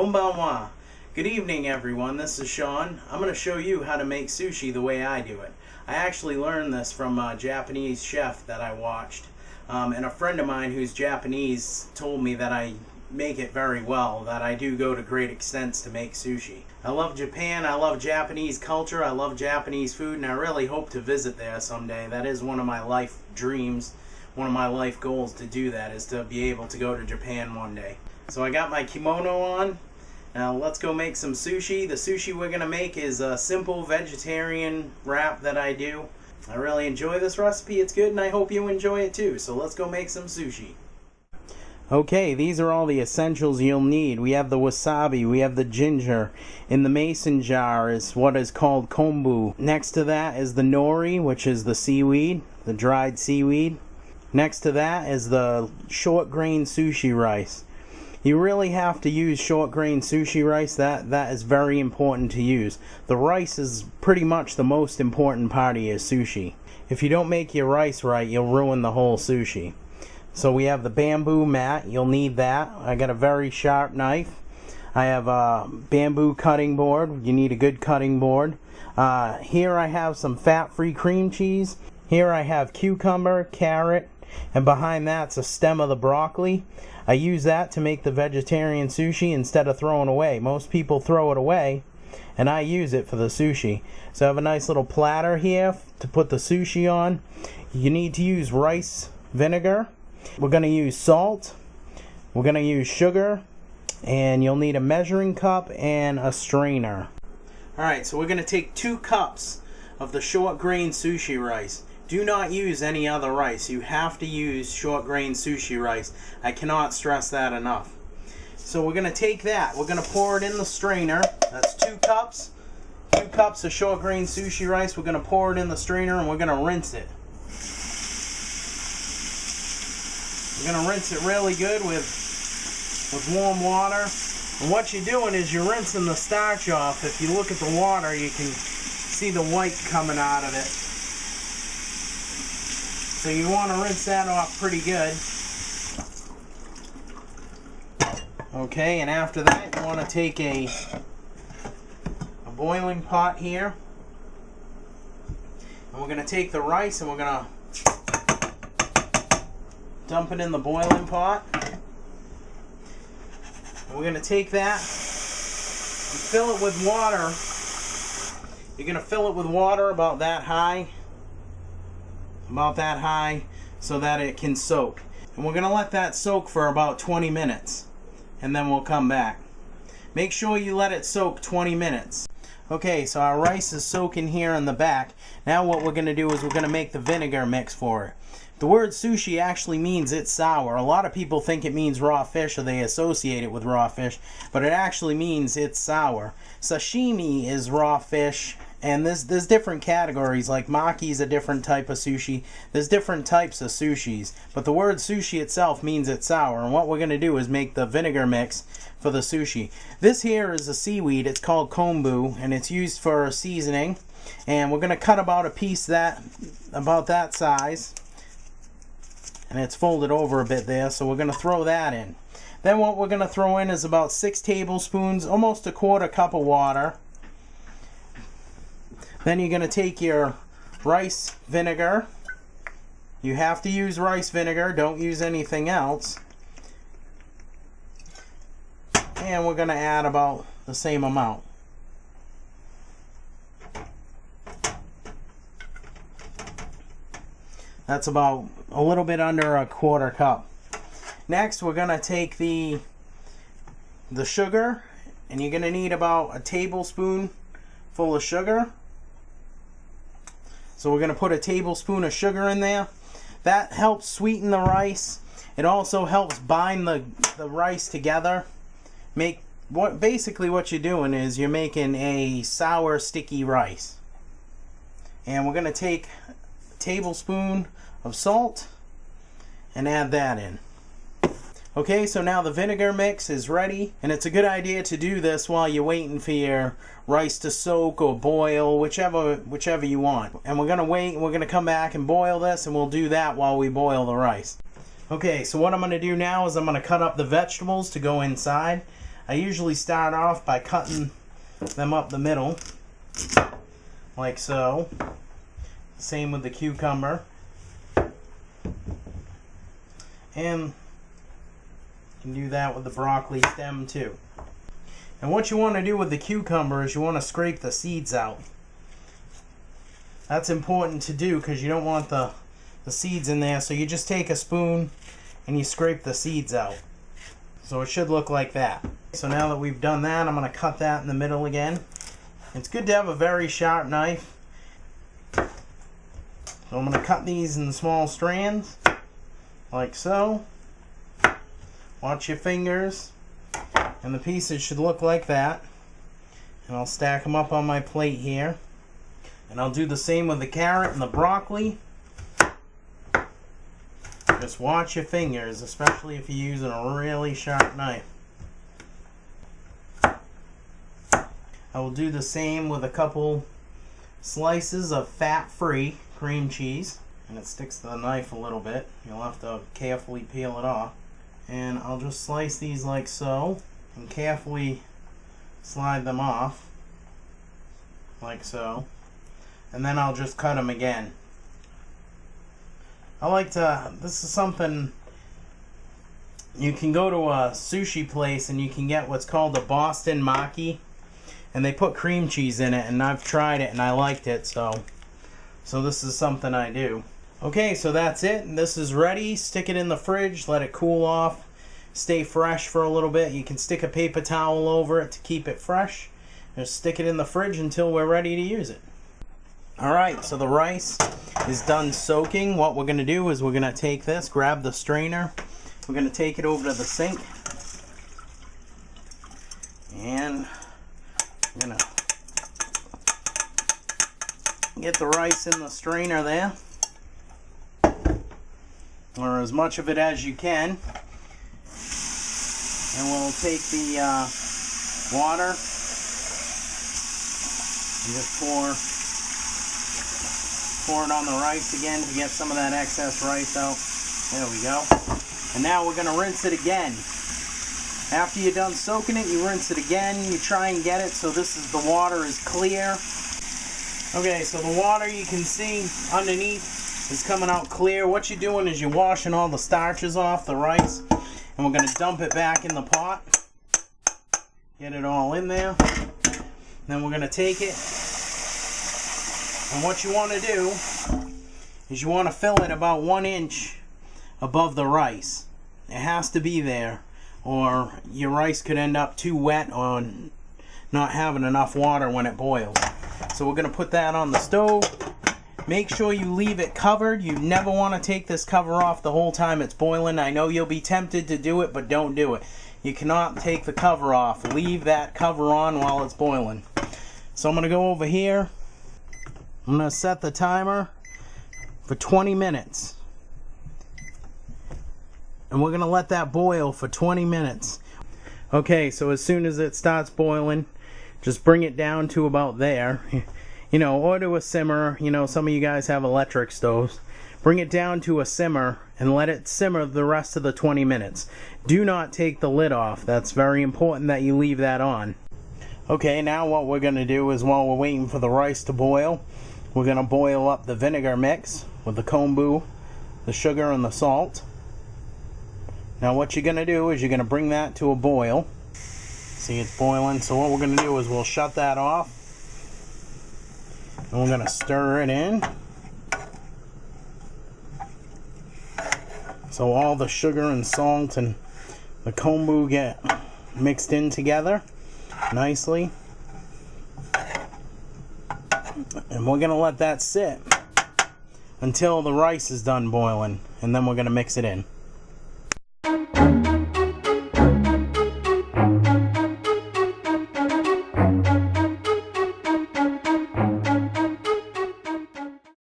Konbanwa. Good evening, everyone. This is Sean. I'm going to show you how to make sushi the way I do it. I actually learned this from a Japanese chef that I watched. And a friend of mine who's Japanese told me that I make it very well, that I do go to great extents to make sushi. I love Japan, I love Japanese culture, I love Japanese food, and I really hope to visit there someday. That is one of my life dreams, one of my life goals to do that, is to be able to go to Japan one day. So I got my kimono on. Now let's go make some sushi. The sushi we're going to make is a simple vegetarian wrap that I do. I really enjoy this recipe, it's good, and I hope you enjoy it too. So let's go make some sushi. Okay, these are all the essentials you'll need. We have the wasabi, we have the ginger. In the mason jar is what is called kombu. Next to that is the nori, which is the seaweed, the dried seaweed. Next to that is the short grain sushi rice. You really have to use short grain sushi rice. That is very important to use. The rice is pretty much the most important part of your sushi. If you don't make your rice right, you'll ruin the whole sushi. So we have the bamboo mat. You'll need that. I got a very sharp knife. I have a bamboo cutting board. You need a good cutting board. Here I have some fat-free cream cheese. Here I have cucumber, carrot, and behind that's a stem of the broccoli. I use that to make the vegetarian sushi instead of throwing away. Most people throw it away, and I use it for the sushi. So I have a nice little platter here to put the sushi on. You need to use rice vinegar. We're going to use salt. We're going to use sugar, and you'll need a measuring cup and a strainer. Alright, so we're going to take 2 cups of the short grain sushi rice. Do not use any other rice. You have to use short grain sushi rice. I cannot stress that enough. So we're going to take that. We're going to pour it in the strainer. That's 2 cups. 2 cups of short grain sushi rice. We're going to pour it in the strainer and we're going to rinse it. We're going to rinse it really good with warm water. And what you're doing is you're rinsing the starch off. If you look at the water, you can see the white coming out of it. So you want to rinse that off pretty good. Okay, and after that you want to take a boiling pot here. And we're going to take the rice and we're going to dump it in the boiling pot. And we're going to take that and fill it with water. You're going to fill it with water about that high. So that it can soak. And we're going to let that soak for about 20 minutes. And then we'll come back. Make sure you let it soak 20 minutes. Okay, so our rice is soaking here in the back. Now what we're going to do is we're going to make the vinegar mix for it. The word sushi actually means it's sour. A lot of people think it means raw fish, or they associate it with raw fish, but it actually means it's sour. Sashimi is raw fish, and there's different categories, like maki is a different type of sushi. There's different types of sushis, but the word sushi itself means it's sour, and what we're going to do is make the vinegar mix for the sushi. This here is a seaweed. It's called kombu, and it's used for seasoning, and we're going to cut about a piece about that size. And it's folded over a bit there, so we're going to throw that in. Then what we're going to throw in is about 6 tablespoons, almost a 1/4 cup of water. Then you're going to take your rice vinegar. You have to use rice vinegar, don't use anything else. And we're going to add about the same amount. That's about a little bit under a 1/4 cup. Next, we're going to take the sugar, and you're going to need about a tablespoon full of sugar. So we're going to put a tablespoon of sugar in there. That helps sweeten the rice. It also helps bind the rice together. Basically what you're doing is you're making a sour, sticky rice. And we're going to take a tablespoon of salt and add that in. Okay, so now the vinegar mix is ready, and it's a good idea to do this while you're waiting for your rice to soak or boil, whichever you want. And we're gonna wait, and we're gonna come back and boil this, and we'll do that while we boil the rice. Okay, so what I'm gonna do now is I'm gonna cut up the vegetables to go inside. I usually start off by cutting them up the middle, like so. Same with the cucumber. And you can do that with the broccoli stem too. And what you want to do with the cucumber is you want to scrape the seeds out. That's important to do because you don't want the seeds in there. So you just take a spoon and you scrape the seeds out. So it should look like that. So now that we've done that, I'm going to cut that in the middle again. It's good to have a very sharp knife. So I'm going to cut these in small strands, like so. Watch your fingers. And the pieces should look like that. And I'll stack them up on my plate here. And I'll do the same with the carrot and the broccoli. Just watch your fingers, especially if you're using a really sharp knife. I will do the same with a couple slices of fat-free cream cheese. And it sticks to the knife a little bit. You'll have to carefully peel it off. And I'll just slice these like so. And carefully slide them off. Like so. And then I'll just cut them again. I like to, this is something, you can go to a sushi place and you can get what's called a Boston Maki. And they put cream cheese in it, and I've tried it and I liked it, so this is something I do. Okay, so that's it. This is ready. Stick it in the fridge, let it cool off, stay fresh for a little bit. You can stick a paper towel over it to keep it fresh. Just stick it in the fridge until we're ready to use it. Alright, so the rice is done soaking. What we're going to do is we're going to take this, grab the strainer, we're going to take it over to the sink, and I'm going to get the rice in the strainer there, or as much of it as you can, and we'll take the water and just pour it on the rice again to get some of that excess rice out. There we go. And now we're going to rinse it again. After you're done soaking it, you rinse it again. You try and get it so the water is clear. Okay, so the water you can see underneath is coming out clear. What you're doing is you're washing all the starches off the rice, and we're going to dump it back in the pot. Get it all in there. Then we're going to take it. And what you want to do is you want to fill it about 1 inch above the rice. It has to be there, or your rice could end up too wet or not having enough water when it boils. So we're going to put that on the stove. Make sure you leave it covered. You never want to take this cover off the whole time it's boiling. I know you'll be tempted to do it, but don't do it. You cannot take the cover off. Leave that cover on while it's boiling. So I'm going to go over here. I'm going to set the timer for 20 minutes. And we're going to let that boil for 20 minutes. Okay, so as soon as it starts boiling, just bring it down to about there. You know, or to a simmer. You know, some of you guys have electric stoves. Bring it down to a simmer and let it simmer the rest of the 20 minutes. Do not take the lid off. That's very important that you leave that on. Okay, now what we're going to do is, while we're waiting for the rice to boil, we're going to boil up the vinegar mix with the kombu, the sugar, and the salt. Now what you're going to do is you're going to bring that to a boil. See, it's boiling. So what we're going to do is we'll shut that off. And we're going to stir it in. So all the sugar and salt and the kombu get mixed in together nicely. And we're going to let that sit until the rice is done boiling, and then we're going to mix it in.